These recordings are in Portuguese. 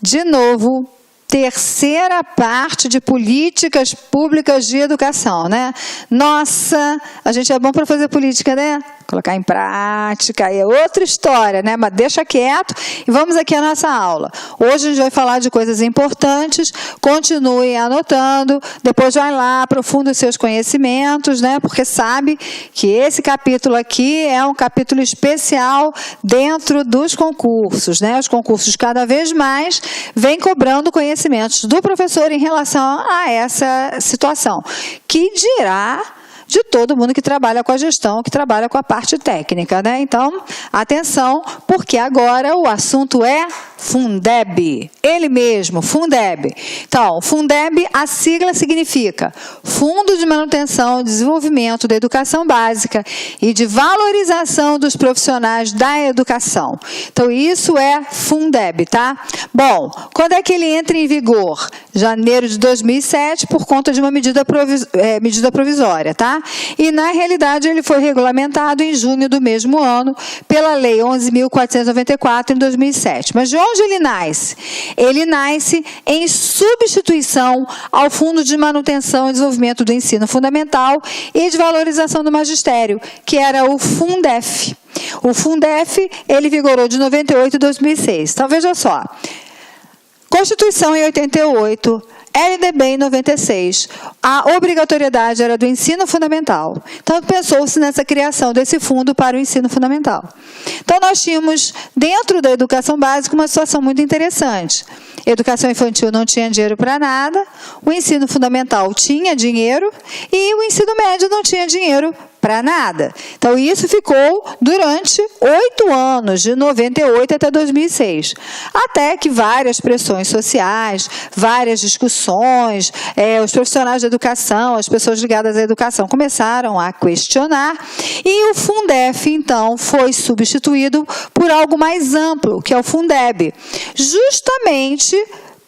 De novo, terceira parte de políticas públicas de educação, né? Nossa, a gente é bom para fazer política, né? Colocar em prática, aí é outra história, né? Mas deixa quieto e vamos aqui à nossa aula. Hoje a gente vai falar de coisas importantes, continue anotando, depois vai lá, aprofunda os seus conhecimentos, né? Porque sabe que esse capítulo aqui é um capítulo especial dentro dos concursos, né? Os concursos cada vez mais vêm cobrando conhecimentos do professor em relação a essa situação, que dirá de todo mundo que trabalha com a gestão, que trabalha com a parte técnica, né? Então, atenção, porque agora o assunto é Fundeb, ele mesmo, Fundeb. Então, Fundeb, a sigla significa Fundo de Manutenção e Desenvolvimento da Educação Básica e de Valorização dos Profissionais da Educação. Então, isso é Fundeb, tá? Bom, quando é que ele entra em vigor? Janeiro de 2007, por conta de uma medida provisória, tá? E, na realidade, ele foi regulamentado em junho do mesmo ano pela Lei 11.494, em 2007. Mas de onde ele nasce? Ele nasce em substituição ao Fundo de Manutenção e Desenvolvimento do Ensino Fundamental e de Valorização do Magistério, que era o Fundef. O Fundef, ele vigorou de 98 a 2006. Então, veja só. Constituição em 88, LDB em 96, a obrigatoriedade era do ensino fundamental. Então, pensou-se nessa criação desse fundo para o ensino fundamental. Então, nós tínhamos, dentro da educação básica, uma situação muito interessante. Educação infantil não tinha dinheiro para nada, o ensino fundamental tinha dinheiro e o ensino médio não tinha dinheiro para nada. Então, isso ficou durante 8 anos, de 98 até 2006. Até que várias pressões sociais, várias discussões, os profissionais da educação, as pessoas ligadas à educação começaram a questionar e o Fundef, então, foi substituído por algo mais amplo, que é o Fundeb, justamente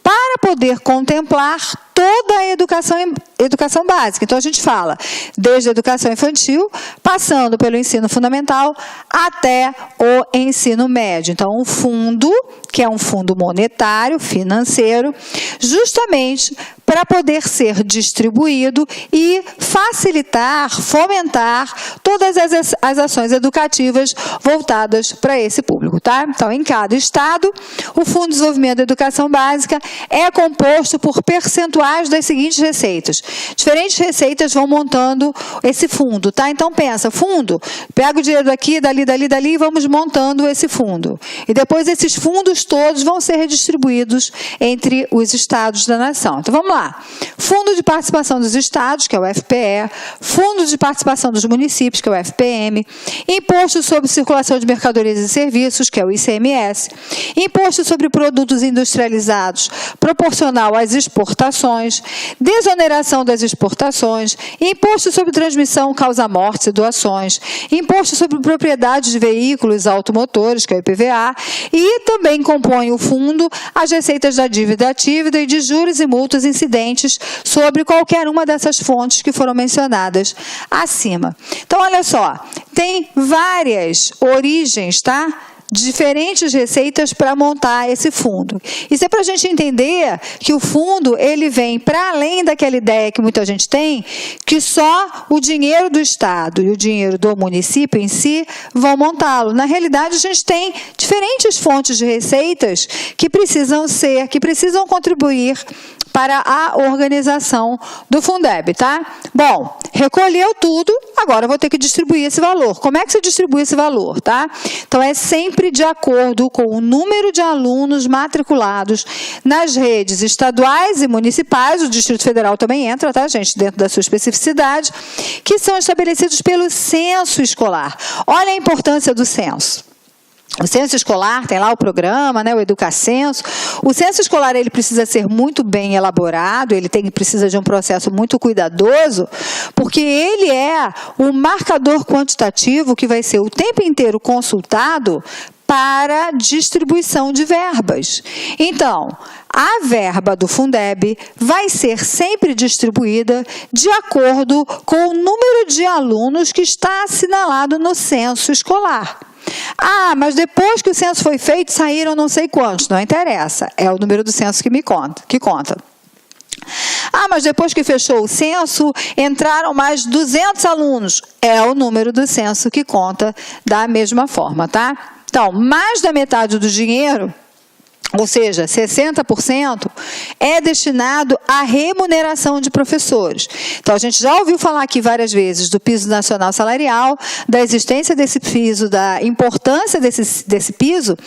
para poder contemplar toda a educação básica. Então, a gente fala desde a educação infantil, passando pelo ensino fundamental, até o ensino médio. Então, um fundo, que é um fundo monetário, financeiro, justamente para poder ser distribuído e facilitar, fomentar todas as ações educativas voltadas para esse público, tá? Então, em cada estado, o Fundo de Desenvolvimento da Educação Básica é composto por percentuais das seguintes receitas. Diferentes receitas vão montando esse fundo, tá? Então, pensa, fundo, pega o dinheiro daqui, dali e vamos montando esse fundo. E depois esses fundos todos vão ser redistribuídos entre os estados da nação. Então, vamos lá. Fundo de Participação dos Estados, que é o FPE, Fundo de Participação dos Municípios, que é o FPM, Imposto sobre Circulação de Mercadorias e Serviços, que é o ICMS, Imposto sobre Produtos Industrializados, proporcional às exportações, desoneração das exportações, Imposto sobre Transmissão, Causa Mortes e Doações, Imposto sobre Propriedade de Veículos Automotores, que é o IPVA, e também compõe o fundo as receitas da dívida ativa e de juros e multas incidentes sobre qualquer uma dessas fontes que foram mencionadas acima. Então, olha só, tem várias origens, tá? Diferentes receitas para montar esse fundo. Isso é para a gente entender que o fundo, ele vem para além daquela ideia que muita gente tem, que só o dinheiro do Estado e o dinheiro do município em si vão montá-lo. Na realidade, a gente tem diferentes fontes de receitas que precisam contribuir para a organização do Fundeb, tá? Bom, recolheu tudo, agora eu vou ter que distribuir esse valor. Como é que se distribui esse valor, tá? Então, é sempre de acordo com o número de alunos matriculados nas redes estaduais e municipais, o Distrito Federal também entra, tá, gente, dentro da sua especificidade, que são estabelecidos pelo censo escolar. Olha a importância do censo. O censo escolar, tem lá o programa, né, o Educacenso. O censo escolar, ele precisa ser muito bem elaborado, ele precisa de um processo muito cuidadoso, porque ele é o marcador quantitativo que vai ser o tempo inteiro consultado para distribuição de verbas. Então, a verba do Fundeb vai ser sempre distribuída de acordo com o número de alunos que está assinalado no censo escolar. Ah, mas depois que o censo foi feito, saíram não sei quantos. Não interessa, é o número do censo que conta. Ah, mas depois que fechou o censo, entraram mais 200 alunos. É o número do censo que conta da mesma forma, tá? Então, mais da metade do dinheiro, ou seja, 60%, é destinado à remuneração de professores. Então, a gente já ouviu falar aqui várias vezes do piso nacional salarial, da existência desse piso, da importância desse piso,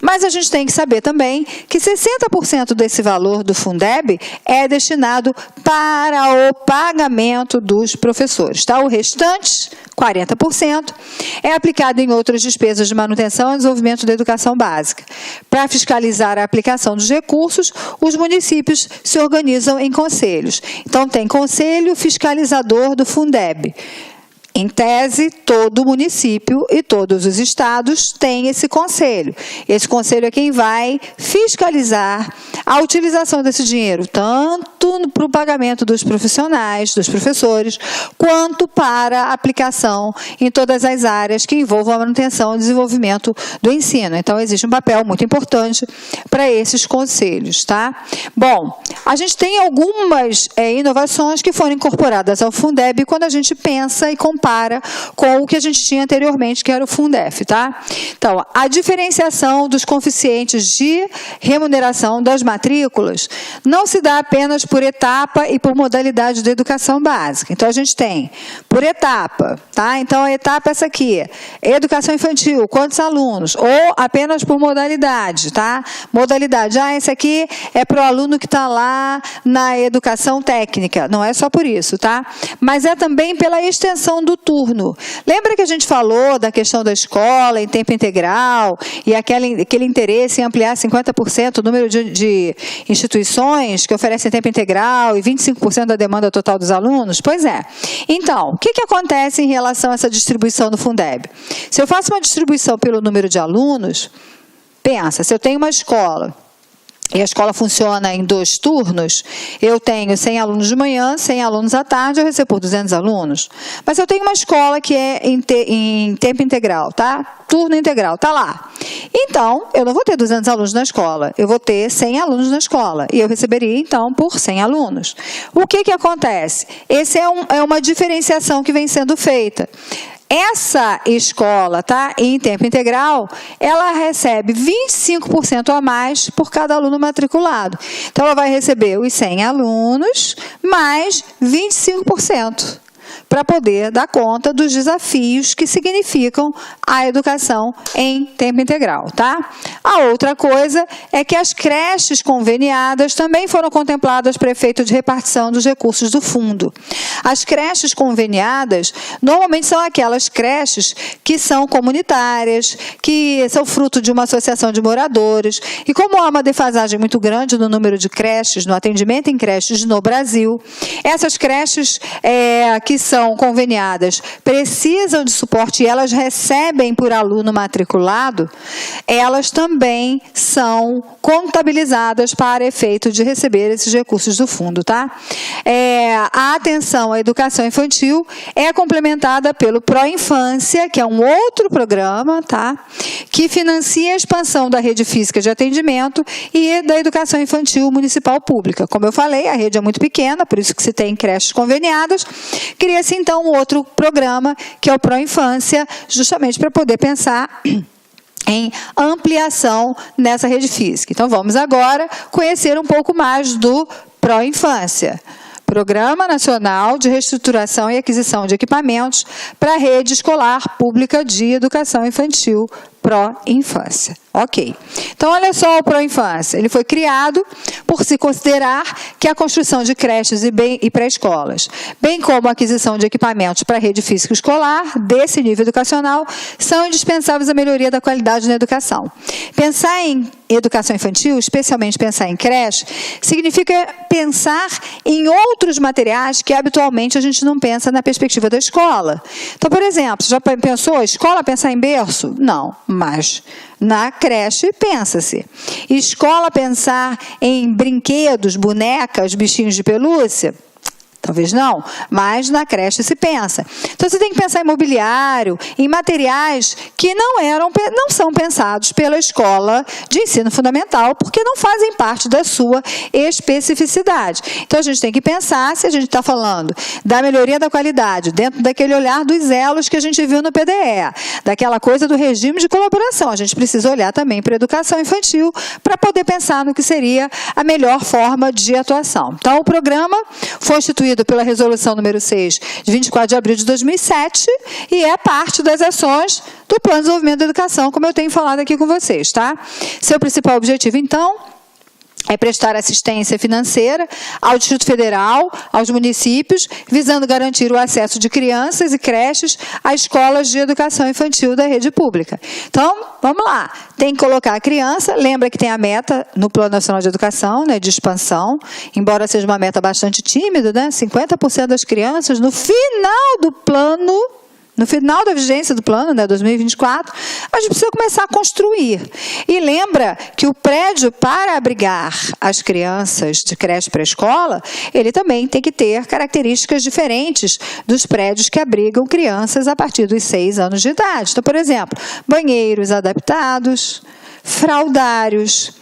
mas a gente tem que saber também que 60% desse valor do Fundeb é destinado para o pagamento dos professores, tá? O restante, 40%, é aplicado em outras despesas de manutenção e desenvolvimento da educação básica. Para fiscalizar a aplicação dos recursos, os municípios se organizam em conselhos. Então, tem conselho fiscalizador do Fundeb. Em tese, todo município e todos os estados têm esse conselho. Esse conselho é quem vai fiscalizar a utilização desse dinheiro, tanto para o pagamento dos profissionais, dos professores, quanto para a aplicação em todas as áreas que envolvam a manutenção e desenvolvimento do ensino. Então, existe um papel muito importante para esses conselhos, tá? Bom, a gente tem algumas inovações que foram incorporadas ao Fundeb quando a gente pensa e compara com o que a gente tinha anteriormente, que era o Fundef, tá? Então, a diferenciação dos coeficientes de remuneração das matrículas não se dá apenas por etapa e por modalidade da educação básica. Então, a gente tem por etapa, tá? Então, a etapa é essa aqui, educação infantil, quantos alunos? Ou apenas por modalidade, tá? Modalidade, esse aqui é para o aluno que está lá na educação técnica. Não é só por isso, tá? Mas é também pela extensão do turno. Lembra que a gente falou da questão da escola em tempo integral e aquele interesse em ampliar 50% o número de instituições que oferecem tempo integral e 25% da demanda total dos alunos? Pois é. Então, o que acontece em relação a essa distribuição do Fundeb? Se eu faço uma distribuição pelo número de alunos, pensa, se eu tenho uma escola e a escola funciona em 2 turnos, eu tenho 100 alunos de manhã, 100 alunos à tarde, eu recebo por 200 alunos. Mas eu tenho uma escola que é em tempo integral, tá? Turno integral, tá lá. Então, eu não vou ter 200 alunos na escola, eu vou ter 100 alunos na escola. E eu receberia, então, por 100 alunos. O que acontece? Essa é uma diferenciação que vem sendo feita. Essa escola, tá, em tempo integral, ela recebe 25% a mais por cada aluno matriculado. Então, ela vai receber os 100 alunos mais 25%. Para poder dar conta dos desafios que significam a educação em tempo integral, tá? A outra coisa é que as creches conveniadas também foram contempladas para efeito de repartição dos recursos do fundo. As creches conveniadas normalmente são aquelas creches que são comunitárias, que são fruto de uma associação de moradores, e como há uma defasagem muito grande no número de creches, no atendimento em creches no Brasil, essas creches que são conveniadas precisam de suporte e elas recebem por aluno matriculado, elas também são contabilizadas para efeito de receber esses recursos do fundo, tá? A atenção à educação infantil é complementada pelo Pró-Infância, que é um outro programa, tá? Que financia a expansão da rede física de atendimento e da educação infantil municipal pública. Como eu falei, a rede é muito pequena, por isso que se tem creches conveniadas. Cria-se, então, um outro programa, que é o Pró-Infância, justamente para poder pensar em ampliação nessa rede física. Então, vamos agora conhecer um pouco mais do Pró-Infância. Programa Nacional de Reestruturação e Aquisição de Equipamentos para a Rede Escolar Pública de Educação Infantil, Pró-Infância. Ok. Então, olha só o Pró-Infância. Ele foi criado por se considerar que a construção de creches e pré-escolas, bem como a aquisição de equipamentos para a rede física escolar, desse nível educacional, são indispensáveis à melhoria da qualidade na educação. Pensar em educação infantil, especialmente pensar em creche, significa pensar em outros materiais que habitualmente a gente não pensa na perspectiva da escola. Então, por exemplo, já pensou a escola pensar em berço? Não, mas na creche pensa-se. Escola pensar em brinquedos, bonecas, bichinhos de pelúcia? Talvez não, mas na creche se pensa. Então, você tem que pensar em mobiliário, em materiais que não são pensados pela escola de ensino fundamental, porque não fazem parte da sua especificidade. Então, a gente tem que pensar se a gente está falando da melhoria da qualidade, dentro daquele olhar dos elos que a gente viu no PDE, daquela coisa do regime de colaboração. A gente precisa olhar também para a educação infantil para poder pensar no que seria a melhor forma de atuação. Então, o programa foi instituído pela resolução número 6, de 24 de abril de 2007, e é parte das ações do Plano de Desenvolvimento da Educação, como eu tenho falado aqui com vocês, tá? Seu principal objetivo, então, é prestar assistência financeira ao Distrito Federal, aos municípios, visando garantir o acesso de crianças e creches a escolas de educação infantil da rede pública. Então, vamos lá. Tem que colocar a criança, lembra que tem a meta no Plano Nacional de Educação, né, de expansão, embora seja uma meta bastante tímida, né, 50% das crianças no final do plano, no final da vigência do plano, né, 2024, a gente precisa começar a construir. E lembra que o prédio, para abrigar as crianças de creche para a escola, ele também tem que ter características diferentes dos prédios que abrigam crianças a partir dos 6 anos de idade. Então, por exemplo, banheiros adaptados, fraldários,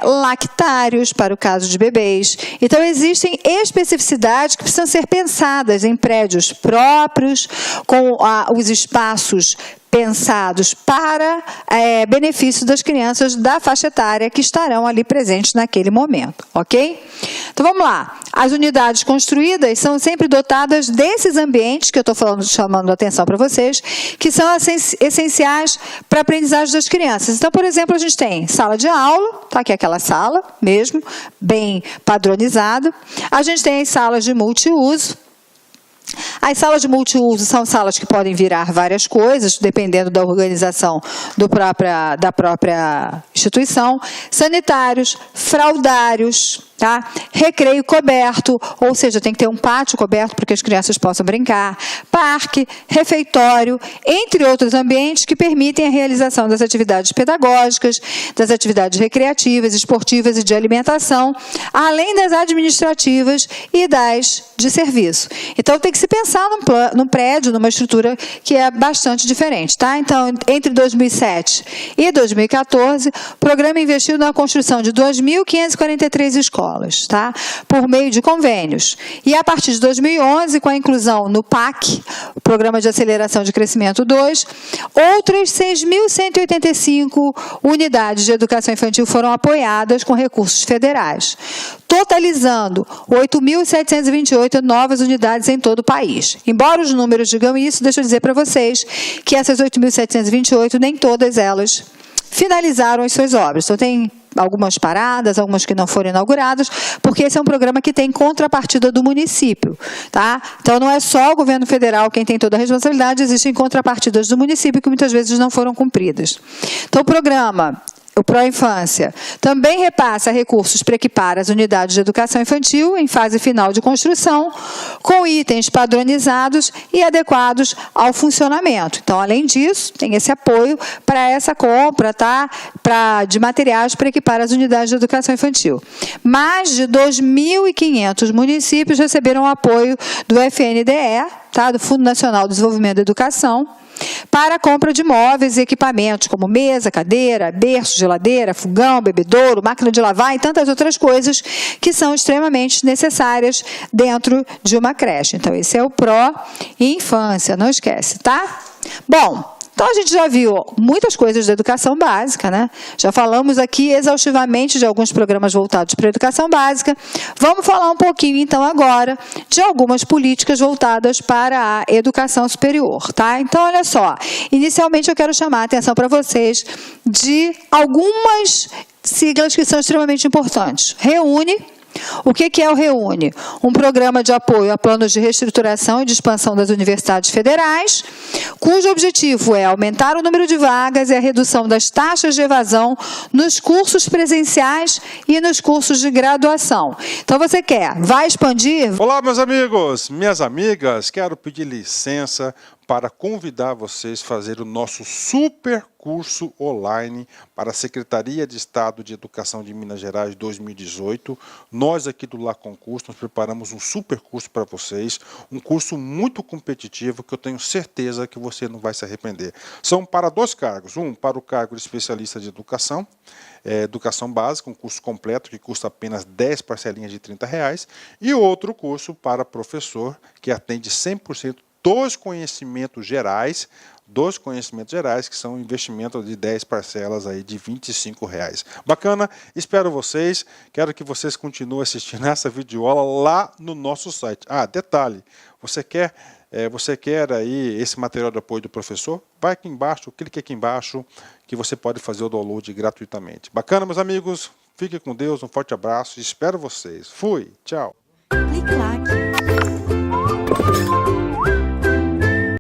lactários para o caso de bebês. Então, existem especificidades que precisam ser pensadas em prédios próprios, com os espaços pensados para benefício das crianças da faixa etária que estarão ali presentes naquele momento, ok? Então, vamos lá. As unidades construídas são sempre dotadas desses ambientes que eu estou chamando a atenção para vocês, que são essenciais para a aprendizagem das crianças. Então, por exemplo, a gente tem sala de aula, tá aqui aquela sala mesmo, bem padronizada. A gente tem as salas de multiuso. As salas de multiuso são salas que podem virar várias coisas, dependendo da organização da própria instituição. Sanitários, fraldários, tá? Recreio coberto, ou seja, tem que ter um pátio coberto para que as crianças possam brincar, parque, refeitório, entre outros ambientes que permitem a realização das atividades pedagógicas, das atividades recreativas, esportivas e de alimentação, além das administrativas e das de serviço. Então, tem que se pensar num prédio, numa estrutura que é bastante diferente, tá? Então, entre 2007 e 2014, o programa investiu na construção de 2.543 escolas, tá? Por meio de convênios. E a partir de 2011, com a inclusão no PAC, o Programa de Aceleração de Crescimento 2, outras 6.185 unidades de educação infantil foram apoiadas com recursos federais, totalizando 8.728 novas unidades em todo o país. Embora os números digam isso, deixa eu dizer para vocês que essas 8.728, nem todas elas finalizaram as suas obras. Então, tem algumas paradas, algumas que não foram inauguradas, porque esse é um programa que tem contrapartida do município, tá? Então, não é só o governo federal quem tem toda a responsabilidade, existem contrapartidas do município que muitas vezes não foram cumpridas. Então, o programa, o Pró-Infância, também repassa recursos para equipar as unidades de educação infantil em fase final de construção, com itens padronizados e adequados ao funcionamento. Então, além disso, tem esse apoio para essa compra, tá? De materiais para equipar as unidades de educação infantil. Mais de 2.500 municípios receberam apoio do FNDE, tá? Do Fundo Nacional de Desenvolvimento da Educação, para a compra de móveis e equipamentos, como mesa, cadeira, berço, geladeira, fogão, bebedouro, máquina de lavar e tantas outras coisas que são extremamente necessárias dentro de uma creche. Então, esse é o Pró-Infância, não esquece, tá? Bom, então a gente já viu muitas coisas da educação básica, né? Já falamos aqui exaustivamente de alguns programas voltados para a educação básica. Vamos falar um pouquinho, então, agora, de algumas políticas voltadas para a educação superior, tá? Então, olha só, inicialmente eu quero chamar a atenção para vocês de algumas siglas que são extremamente importantes. REUNE. O que é o REUNE? Um programa de apoio a planos de reestruturação e de expansão das universidades federais, cujo objetivo é aumentar o número de vagas e a redução das taxas de evasão nos cursos presenciais e nos cursos de graduação. Então, você vai expandir? Olá, meus amigos, minhas amigas, quero pedir licença para convidar vocês a fazer o nosso super curso online para a Secretaria de Estado de Educação de Minas Gerais 2018. Nós aqui do Lá Concurso, nós preparamos um super curso para vocês, um curso muito competitivo que eu tenho certeza que você não vai se arrepender. São para 2 cargos, um para o cargo de especialista de educação, educação básica, um curso completo que custa apenas 10 parcelinhas de R$30, e outro curso para professor que atende 100% dos conhecimentos gerais, que são um investimento de 10 parcelas aí de R$25. Bacana, espero vocês, quero que vocês continuem assistindo essa videoaula lá no nosso site. Ah, detalhe, você quer aí esse material de apoio do professor? Vai aqui embaixo, clique aqui embaixo, que você pode fazer o download gratuitamente. Bacana, meus amigos? Fiquem com Deus, um forte abraço, espero vocês. Fui, tchau. Clique lá.